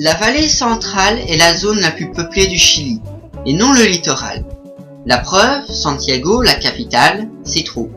La vallée centrale est la zone la plus peuplée du Chili, et non le littoral. La preuve, Santiago, la capitale, s'y trouve.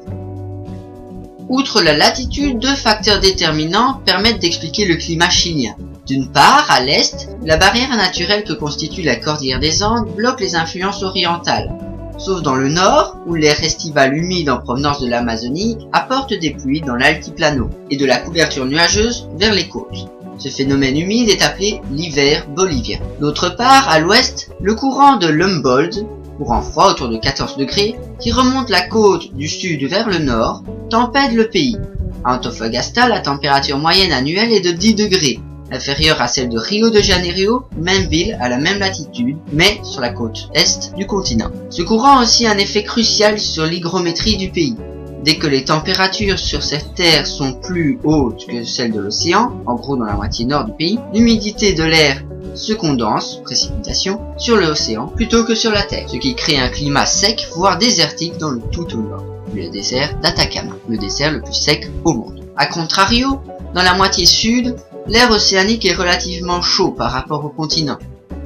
Outre la latitude, deux facteurs déterminants permettent d'expliquer le climat chilien. D'une part, à l'est, la barrière naturelle que constitue la cordillère des Andes bloque les influences orientales. Sauf dans le nord, où l'air estival humide en provenance de l'Amazonie apporte des pluies dans l'altiplano et de la couverture nuageuse vers les côtes. Ce phénomène humide est appelé l'hiver bolivien. D'autre part, à l'ouest, le courant de l'Humboldt, courant froid autour de 14 degrés, qui remonte la côte du sud vers le nord, tempête le pays. À Antofagasta, la température moyenne annuelle est de 10 degrés, inférieure à celle de Rio de Janeiro, même ville à la même latitude, mais sur la côte est du continent. Ce courant a aussi un effet crucial sur l'hygrométrie du pays. Dès que les températures sur cette terre sont plus hautes que celles de l'océan, en gros dans la moitié nord du pays, l'humidité de l'air se condense, précipitation, sur l'océan plutôt que sur la terre, ce qui crée un climat sec, voire désertique dans le tout au nord, le désert d'Atacama, le désert le plus sec au monde. A contrario, dans la moitié sud, l'air océanique est relativement chaud par rapport au continent.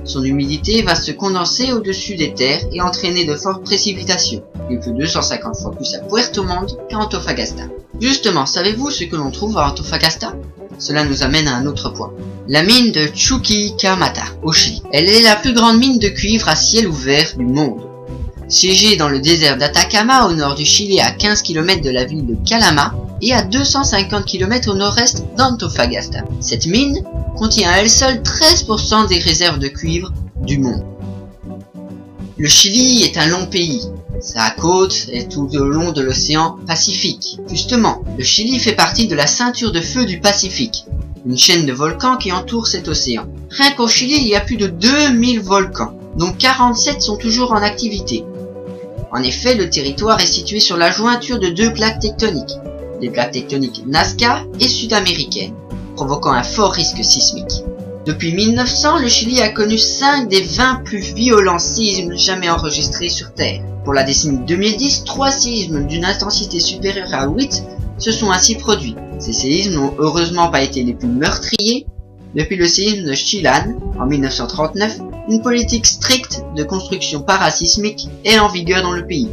Son humidité va se condenser au-dessus des terres et entraîner de fortes précipitations. Il pleut 250 fois plus à Puerto Montt qu'à Antofagasta. Justement, savez-vous ce que l'on trouve à Antofagasta? Cela nous amène à un autre point. La mine de Chuquicamata, au Chili. Elle est la plus grande mine de cuivre à ciel ouvert du monde. Siégée dans le désert d'Atacama au nord du Chili à 15 km de la ville de Calama et à 250 km au nord-est d'Antofagasta. Cette mine contient à elle seule 13% des réserves de cuivre du monde. Le Chili est un long pays. Sa côte est tout au long de l'océan Pacifique. Justement, le Chili fait partie de la ceinture de feu du Pacifique, une chaîne de volcans qui entoure cet océan. Rien qu'au Chili, il y a plus de 2000 volcans, dont 47 sont toujours en activité. En effet, le territoire est situé sur la jointure de deux plaques tectoniques, les plaques tectoniques Nazca et sud-américaines, provoquant un fort risque sismique. Depuis 1900, le Chili a connu 5 des 20 plus violents séismes jamais enregistrés sur Terre. Pour la décennie 2010, 3 séismes d'une intensité supérieure à 8 se sont ainsi produits. Ces séismes n'ont heureusement pas été les plus meurtriers. Depuis le séisme de Chillán, en 1939, une politique stricte de construction parasismique est en vigueur dans le pays.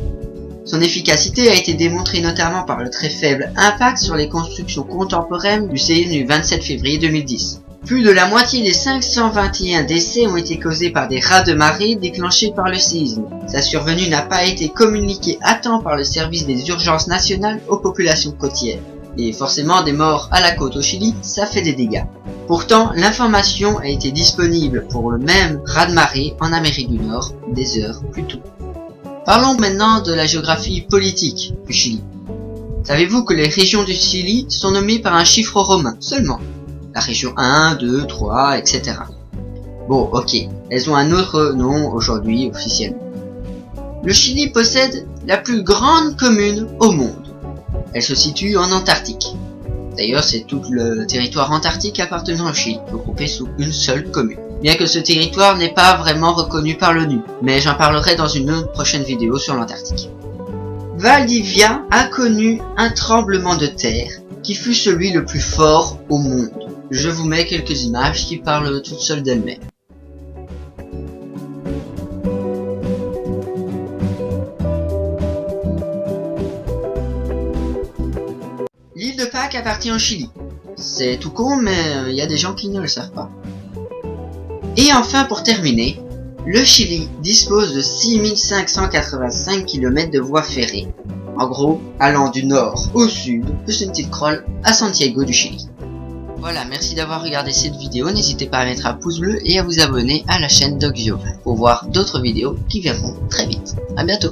Son efficacité a été démontrée notamment par le très faible impact sur les constructions contemporaines du séisme du 27 février 2010. Plus de la moitié des 521 décès ont été causés par des raz de marée déclenchés par le séisme. Sa survenue n'a pas été communiquée à temps par le service des urgences nationales aux populations côtières. Et forcément, des morts à la côte au Chili, ça fait des dégâts. Pourtant, l'information a été disponible pour le même raz-de-marée en Amérique du Nord des heures plus tôt. Parlons maintenant de la géographie politique du Chili. Savez-vous que les régions du Chili sont nommées par un chiffre romain seulement? La région 1, 2, 3, etc. Bon, ok, elles ont un autre nom aujourd'hui officiellement. Le Chili possède la plus grande commune au monde. Elle se situe en Antarctique. D'ailleurs, c'est tout le territoire antarctique appartenant au Chili, regroupé sous une seule commune. Bien que ce territoire n'est pas vraiment reconnu par l'ONU, mais j'en parlerai dans une autre prochaine vidéo sur l'Antarctique. Valdivia a connu un tremblement de terre qui fut celui le plus fort au monde. Je vous mets quelques images qui parlent toutes seules d'elles-mêmes. L'île de Pâques appartient au Chili. C'est tout con, mais il y a des gens qui ne le savent pas. Et enfin, pour terminer, le Chili dispose de 6585 km de voies ferrées. En gros, allant du nord au sud de Sunchitral à Santiago du Chili. Voilà, merci d'avoir regardé cette vidéo. N'hésitez pas à mettre un pouce bleu et à vous abonner à la chaîne Doc Giovanni pour voir d'autres vidéos qui viendront très vite. À bientôt.